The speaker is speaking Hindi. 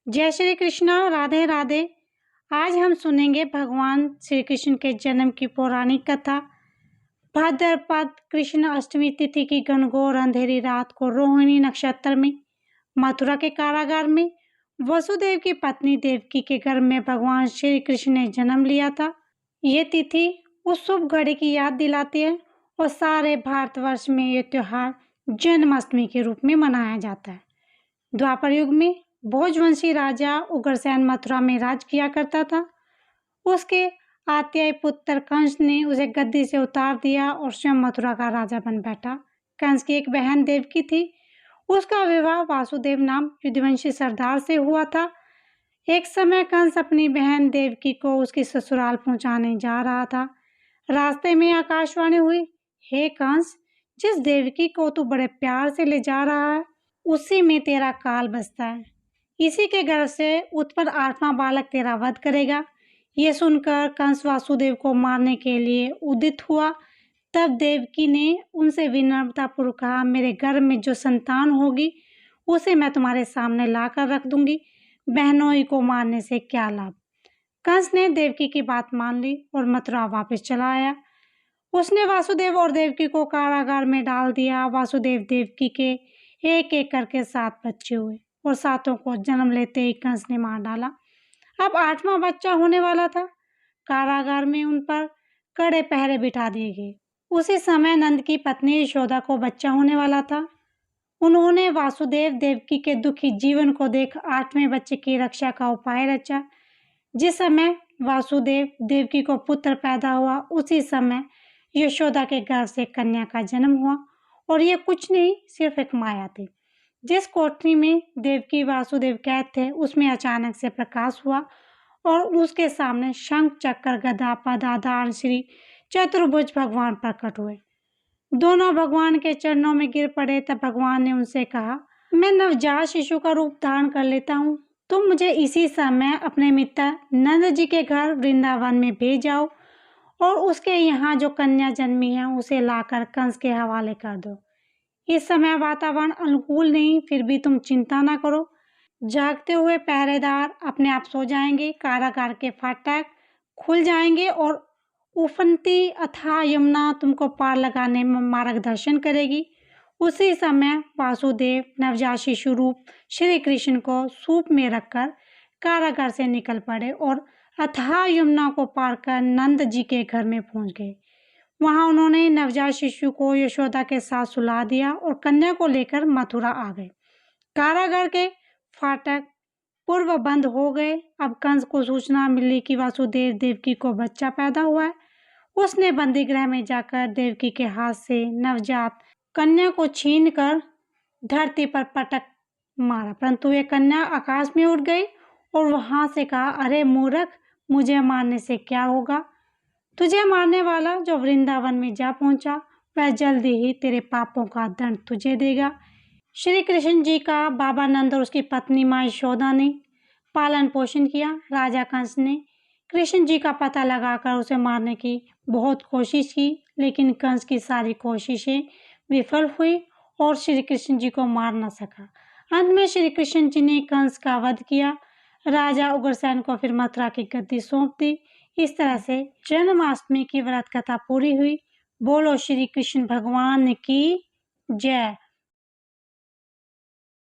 जय श्री कृष्णा, राधे राधे। आज हम सुनेंगे भगवान श्री कृष्ण के जन्म की पौराणिक कथा। भाद्रपद कृष्ण अष्टमी तिथि की घनघोर अंधेरी रात को रोहिणी नक्षत्र में मथुरा के कारागार में वसुदेव की पत्नी देवकी के घर में भगवान श्री कृष्ण ने जन्म लिया था। ये तिथि उस शुभ घड़ी की याद दिलाती है और सारे भारतवर्ष में ये त्योहार जन्माष्टमी के रूप में मनाया जाता है। द्वापर युग में भोजवंशी राजा उग्रसेन मथुरा में राज किया करता था। उसके आत्याई पुत्र कंस ने उसे गद्दी से उतार दिया और स्वयं मथुरा का राजा बन बैठा। कंस की एक बहन देवकी थी। उसका विवाह वासुदेव नाम युद्धवंशी सरदार से हुआ था। एक समय कंस अपनी बहन देवकी को उसकी ससुराल पहुंचाने जा रहा था। रास्ते में आकाशवाणी हुई, हे कंस, जिस देवकी को तू बड़े प्यार से ले जा रहा है उसी में तेरा काल बसता है। इसी के गर्भ से उत्पन्न 8वां बालक तेरा वध करेगा। ये सुनकर कंस वासुदेव को मारने के लिए उदित हुआ। तब देवकी ने उनसे विनम्रतापूर्वक कहा, मेरे गर्भ में जो संतान होगी उसे मैं तुम्हारे सामने लाकर रख दूंगी। बहनों ही को मारने से क्या लाभ। कंस ने देवकी की बात मान ली और मथुरा वापस चला आया। उसने वासुदेव और देवकी को कारागार में डाल दिया। वासुदेव देवकी के एक एक करके 7 बच्चे हुए और 7 को जन्म लेते ही कंस ने मार डाला। अब 8वां बच्चा होने वाला था। कारागार में उन पर कड़े पहरे बिठा दिए गए। उसी समय नंद की पत्नी यशोदा को बच्चा होने वाला था। उन्होंने वासुदेव देवकी के दुखी जीवन को देख 8वें बच्चे की रक्षा का उपाय रचा। जिस समय वासुदेव देवकी को पुत्र पैदा हुआ उसी समय यशोदा के गर्भ से कन्या का जन्म हुआ। और ये कुछ नहीं, सिर्फ एक माया थी। जिस कोठरी में देवकी वासुदेव कैद थे उसमें अचानक से प्रकाश हुआ और उसके सामने शंख चक्र गदा पदाधार श्री चतुर्भुज भगवान प्रकट हुए। दोनों भगवान के चरणों में गिर पड़े। तब भगवान ने उनसे कहा, मैं नवजात शिशु का रूप धारण कर लेता हूँ। तुम मुझे इसी समय अपने मित्र नंद जी के घर वृंदावन में भेज जाओ और उसके यहाँ जो कन्या जन्मी है उसे लाकर कंस के हवाले कर दो। इस समय वातावरण अनुकूल नहीं, फिर भी तुम चिंता ना करो। जागते हुए पहरेदार अपने आप सो जाएंगे। कारागार के फाटक खुल जाएंगे और उफनती अथाह यमुना तुमको पार लगाने में मार्गदर्शन करेगी। उसी समय वासुदेव नवजात शिशु रूप श्री कृष्ण को सूप में रखकर कारागार से निकल पड़े और अथाह यमुना को पार कर नंद जी के घर में पहुंच गए। वहां उन्होंने नवजात शिशु को यशोदा के साथ सुला दिया और कन्या को लेकर मथुरा आ गए। कारागार के फाटक पूर्व बंद हो गए। अब कंस को सूचना मिली कि वासुदेव देवकी को बच्चा पैदा हुआ है। उसने बंदी गृह में जाकर देवकी के हाथ से नवजात कन्या को छीनकर धरती पर पटक मारा, परंतु ये कन्या आकाश में उड़ गई और वहां से कहा, अरे मूर्ख, मुझे मारने से क्या होगा। तुझे मारने वाला जो वृंदावन में जा पहुंचा वह जल्दी ही तेरे पापों का दंड तुझे देगा। श्री कृष्ण जी का बाबा नंद और उसकी पत्नी माँ यशोदा ने पालन पोषण किया। राजा कंस ने कृष्ण जी का पता लगाकर उसे मारने की बहुत कोशिश की, लेकिन कंस की सारी कोशिशें विफल हुई और श्री कृष्ण जी को मार न सका। अंत में श्री कृष्ण जी ने कंस का वध किया। राजा उग्रसेन को फिर मथुरा की गद्दी सौंप दी। इस तरह से जन्माष्टमी की व्रत कथा पूरी हुई। बोलो श्री कृष्ण भगवान की जय।